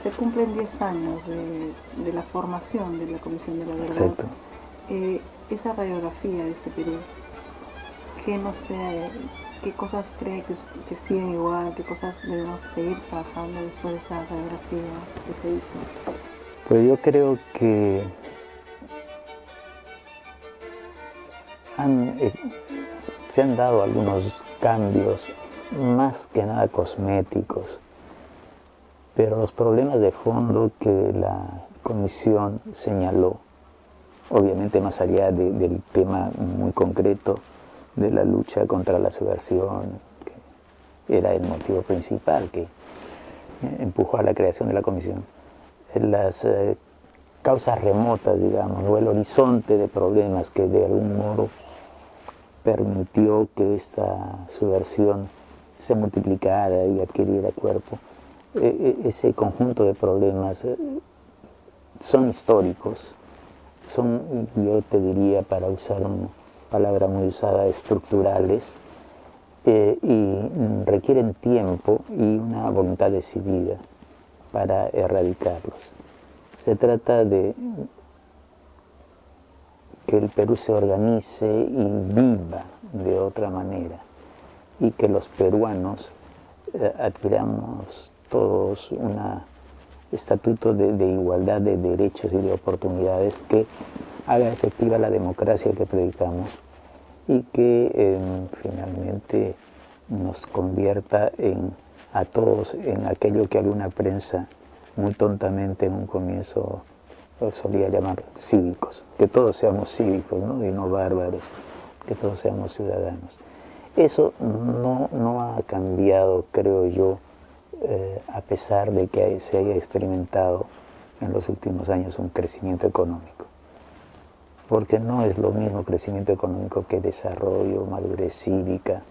se cumplen 10 años de la formación de la Comisión de la Verdad. Exacto. Esa radiografía de ese Perú, ¿qué, no sé, qué cosas cree que siguen igual, qué cosas debemos seguir trabajando después de esa radiografía que se hizo? Pues yo creo que se han dado algunos cambios, más que nada cosméticos, pero los problemas de fondo que la comisión señaló, obviamente más allá del tema muy concreto de la lucha contra la subversión, que era el motivo principal que empujó a la creación de la comisión, las causas remotas, digamos, o el horizonte de problemas que de algún modo permitió que esta subversión se multiplicara y adquiriera cuerpo. Ese conjunto de problemas son históricos, son, yo te diría, para usar una palabra muy usada, estructurales, y requieren tiempo y una voluntad decidida para erradicarlos. Se trata de que el Perú se organice y viva de otra manera, y que los peruanos adquiramos todos un estatuto de igualdad de derechos y de oportunidades que haga efectiva la democracia que predicamos y que finalmente nos convierta a todos en aquello que alguna prensa muy tontamente en un comienzo solía llamar cívicos, que todos seamos cívicos, ¿no? Y no bárbaros, que todos seamos ciudadanos. Eso no ha cambiado, creo yo, a pesar de que se haya experimentado en los últimos años un crecimiento económico. Porque no es lo mismo crecimiento económico que desarrollo, madurez cívica,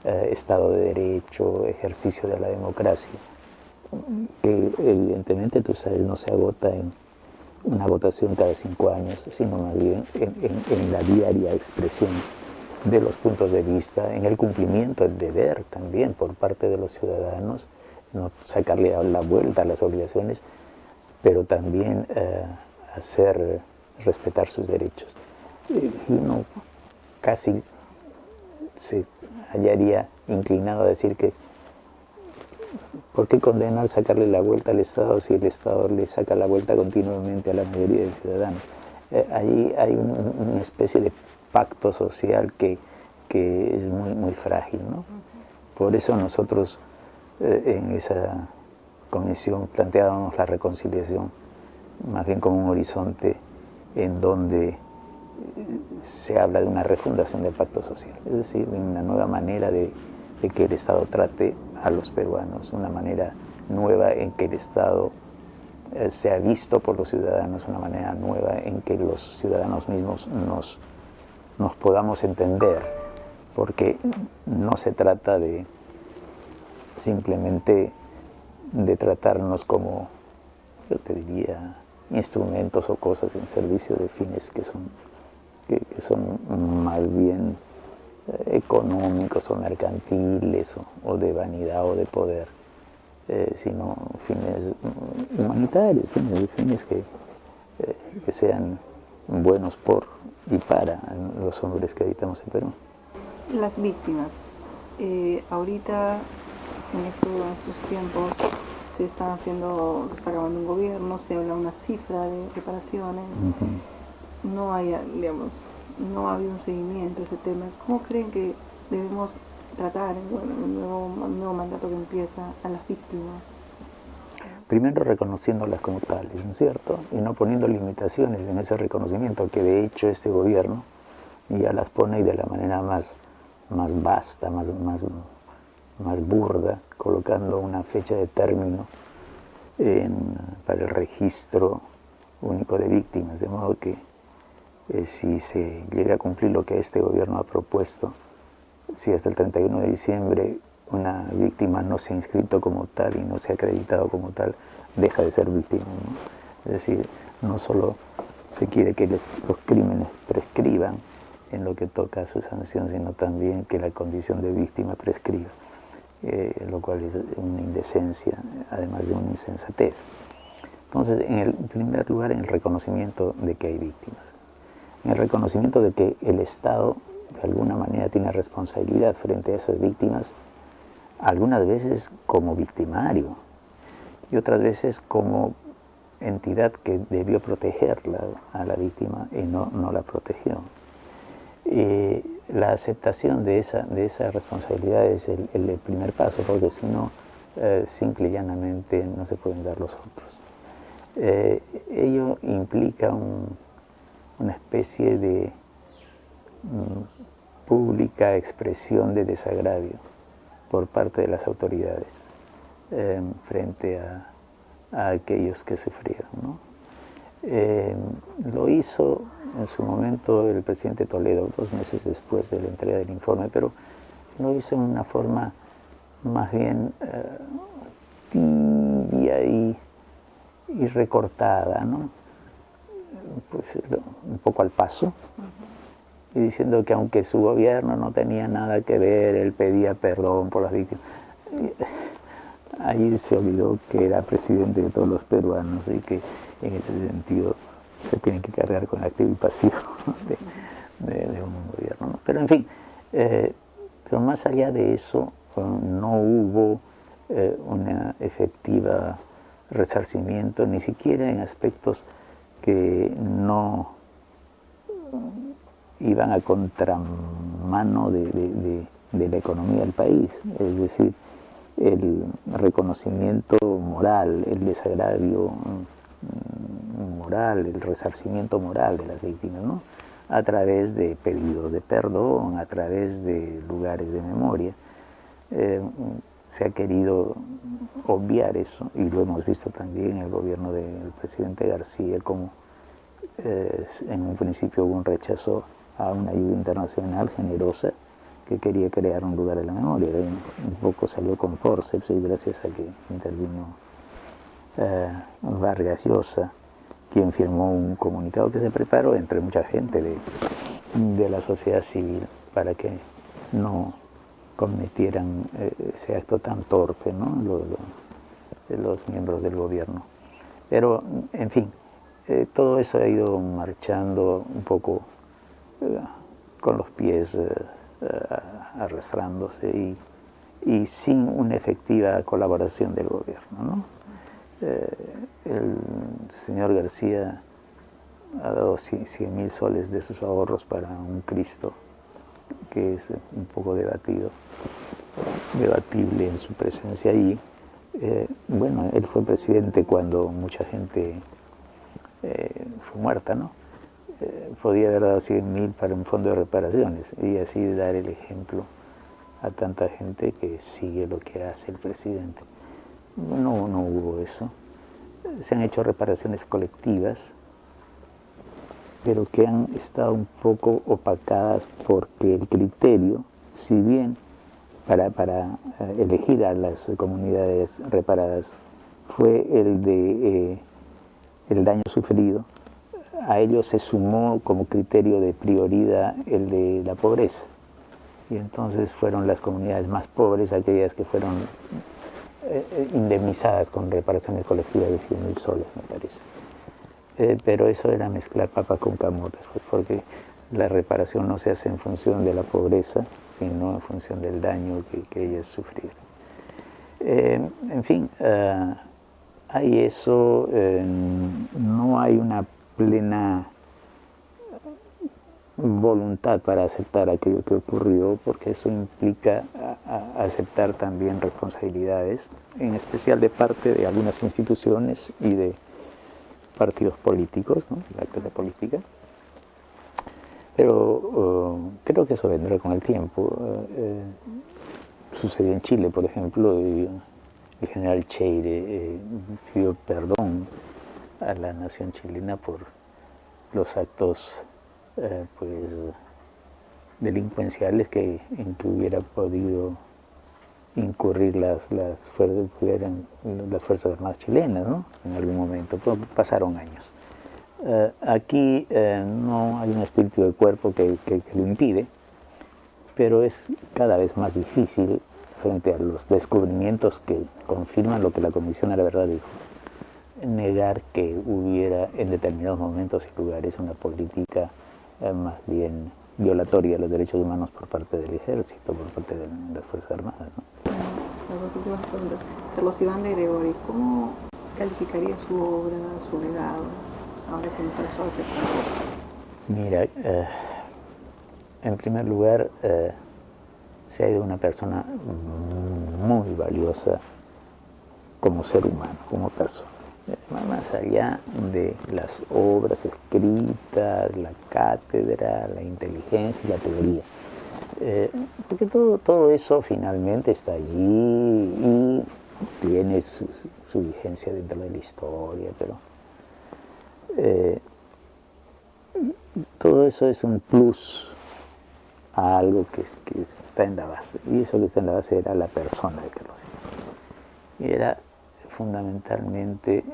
Estado de Derecho, ejercicio de la democracia, que evidentemente, tú sabes, no se agota en una votación cada 5 años, sino más bien en la diaria expresión de los puntos de vista, en el cumplimiento del deber también por parte de los ciudadanos, no sacarle la vuelta a las obligaciones, pero también hacer respetar sus derechos. Y uno casi se hallaría inclinado a decir que ¿por qué condenar sacarle la vuelta al Estado si el Estado le saca la vuelta continuamente a la mayoría de ciudadanos? Allí hay una especie de pacto social que es muy frágil, ¿no? Por eso nosotros en esa comisión planteábamos la reconciliación más bien como un horizonte en donde se habla de una refundación del pacto social, es decir, de una nueva manera de que el Estado trate a los peruanos, una manera nueva en que el Estado sea visto por los ciudadanos, una manera nueva en que los ciudadanos mismos nos podamos entender, porque no se trata de simplemente de tratarnos como, yo te diría, instrumentos o cosas en servicio de fines que son más bien económicos o mercantiles o de vanidad o de poder, sino fines humanitarios, fines que sean buenos por y para los hombres que habitamos en Perú. Las víctimas, ahorita en estos tiempos se está acabando un gobierno, se habla una cifra de reparaciones, no hay, digamos, no ha habido un seguimiento a ese tema. ¿Cómo creen que debemos tratar el nuevo mandato que empieza a las víctimas? Primero reconociéndolas como tales, ¿no es cierto? Y no poniendo limitaciones en ese reconocimiento, que de hecho este gobierno ya las pone y de la manera más vasta, más burda, colocando una fecha de término para el registro único de víctimas, de modo que si se llega a cumplir lo que este gobierno ha propuesto, si hasta el 31 de diciembre una víctima no se ha inscrito como tal y no se ha acreditado como tal, deja de ser víctima, ¿no? Es decir, no solo se quiere que los crímenes prescriban en lo que toca a su sanción, sino también que la condición de víctima prescriba, lo cual es una indecencia, además de una insensatez. Entonces, en el primer lugar, en el reconocimiento de que hay víctimas, en el reconocimiento de que el Estado de alguna manera tiene responsabilidad frente a esas víctimas, algunas veces como victimario y otras veces como entidad que debió protegerla a la víctima y no la protegió. La aceptación de esa responsabilidad es el primer paso, porque si no, simple y llanamente no se pueden dar los otros. Ello implica una especie de pública expresión de desagravio por parte de las autoridades frente a aquellos que sufrieron, ¿no? Lo hizo en su momento el presidente Toledo, 2 meses después de la entrega del informe, pero lo hizo en una forma más bien tibia y recortada, ¿no? Pues, un poco al paso, y diciendo que aunque su gobierno no tenía nada que ver, él pedía perdón por las víctimas. Ahí se olvidó que era presidente de todos los peruanos y que en ese sentido se tiene que cargar con el activo y pasivo de un gobierno, ¿no? Pero en fin, pero más allá de eso, no hubo una efectiva resarcimiento, ni siquiera en aspectos que no iban a contramano de la economía del país, es decir, el reconocimiento moral, el desagravio moral, el resarcimiento moral de las víctimas, ¿no? A través de pedidos de perdón, a través de lugares de memoria. Se ha querido obviar eso, y lo hemos visto también en el gobierno del presidente García, como en un principio hubo un rechazo a una ayuda internacional generosa que quería crear un lugar de la memoria. Un poco salió con forceps, y gracias a que intervino Vargas Llosa, quien firmó un comunicado que se preparó entre mucha gente de la sociedad civil para que no cometieran ese acto tan torpe, ¿no? Los miembros del gobierno. Pero, en fin, todo eso ha ido marchando un poco con los pies arrastrándose y sin una efectiva colaboración del gobierno, ¿no? El señor García ha dado 100.000 soles de sus ahorros para un Cristo que es un poco debatible en su presencia allí. Bueno, él fue presidente cuando mucha gente fue muerta, ¿no? Podía haber dado 100.000 para un fondo de reparaciones y así dar el ejemplo a tanta gente que sigue lo que hace el presidente. No hubo eso. Se han hecho reparaciones colectivas, pero que han estado un poco opacadas porque el criterio, si bien para elegir a las comunidades reparadas fue el de el daño sufrido, a ello se sumó como criterio de prioridad el de la pobreza. Y entonces fueron las comunidades más pobres aquellas que fueron indemnizadas con reparaciones colectivas de 100.000 soles, me parece. Pero eso era mezclar papas con camotes, pues, porque la reparación no se hace en función de la pobreza, sino en función del daño que ellas sufrieron. En fin, hay eso, no hay una plena voluntad para aceptar aquello que ocurrió, porque eso implica aceptar también responsabilidades, en especial de parte de algunas instituciones y de partidos políticos, ¿no? La actividad política. Pero creo que eso vendrá con el tiempo. Sucedió en Chile, por ejemplo, y el general Cheire pidió perdón a la nación chilena por los actos pues delincuenciales en que hubiera podido incurrir las Fuerzas Armadas chilenas, ¿no? En algún momento, pero pasaron años. Aquí no hay un espíritu de cuerpo que lo impide, pero es cada vez más difícil frente a los descubrimientos que confirman lo que la Comisión de la Verdad dijo. negar que hubiera en determinados momentos y lugares una política más bien violatoria de los derechos humanos por parte del ejército, por parte de las Fuerzas Armadas, ¿no? Las dos últimas preguntas. Carlos Iván de Gregori, ¿cómo calificaría su obra, su legado, ahora que empezó a hacer? Mira, en primer lugar, se ha ido una persona muy valiosa como ser humano, como persona. Más allá de las obras escritas, la cátedra, la inteligencia y la teoría. Porque todo eso finalmente está allí y tiene su vigencia dentro de la historia, pero todo eso es un plus a algo que está en la base. Y eso que está en la base era la persona de Carlos Iván. Y era fundamentalmente,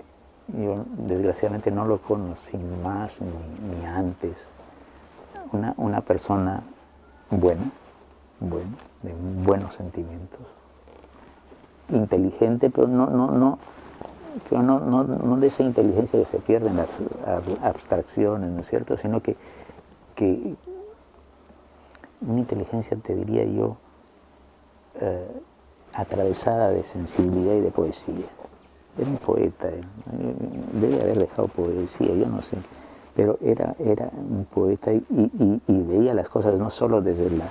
yo desgraciadamente no lo conocí más ni antes, una persona buena, de buenos sentimientos, inteligente, pero no de esa inteligencia que se pierde en las abstracciones, ¿no es cierto?, sino que una inteligencia, te diría yo, atravesada de sensibilidad y de poesía. Era un poeta, debe haber dejado poesía, yo no sé, pero era un poeta y veía las cosas no solo desde la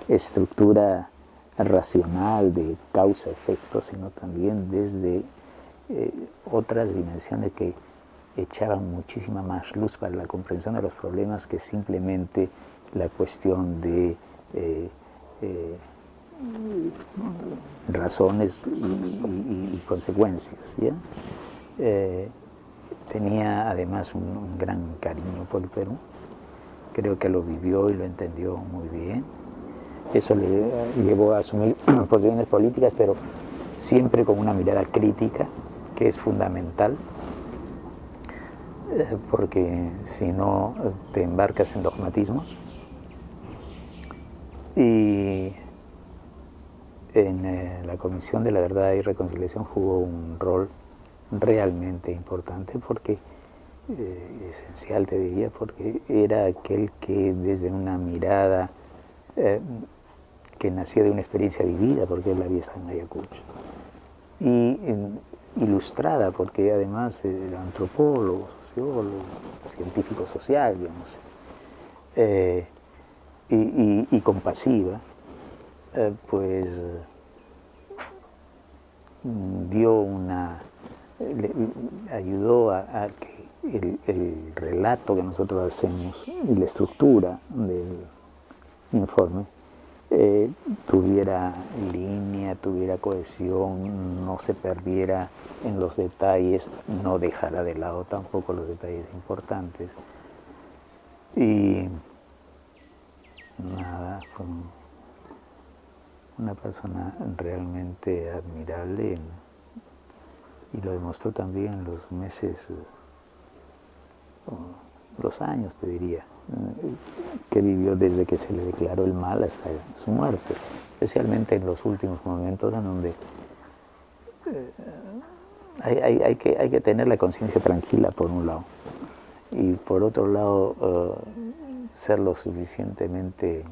estructura racional de causa-efecto, sino también desde otras dimensiones que echaban muchísima más luz para la comprensión de los problemas que simplemente la cuestión de razones y consecuencias, ¿ya? Tenía además un gran cariño por el Perú, creo que lo vivió y lo entendió muy bien. Eso le llevó a asumir posiciones políticas, pero siempre con una mirada crítica, que es fundamental, porque si no te embarcas en dogmatismos. Y en la Comisión de la Verdad y Reconciliación jugó un rol realmente importante, porque esencial, te diría, porque era aquel que desde una mirada que nacía de una experiencia vivida, porque él había estado en Ayacucho, y ilustrada, porque además era antropólogo, sociólogo, científico social, digamos, y compasiva, pues ayudó a que el relato que nosotros hacemos y la estructura del informe tuviera línea, tuviera cohesión, no se perdiera en los detalles, no dejara de lado tampoco los detalles importantes. Y nada, fue una persona realmente admirable y lo demostró también en los meses, los años, te diría, que vivió desde que se le declaró el mal hasta su muerte, especialmente en los últimos momentos en donde hay que tener la conciencia tranquila por un lado y por otro lado ser lo suficientemente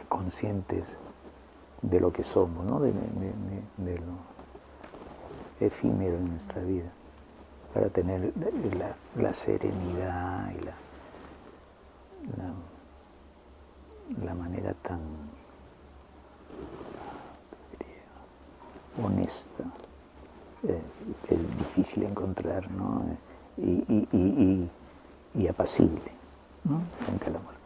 conscientes de lo que somos, ¿no? de lo efímero en nuestra vida, para tener la serenidad y la manera tan honesta, que es difícil encontrar, ¿no? y apacible, ¿no?, frente a la muerte.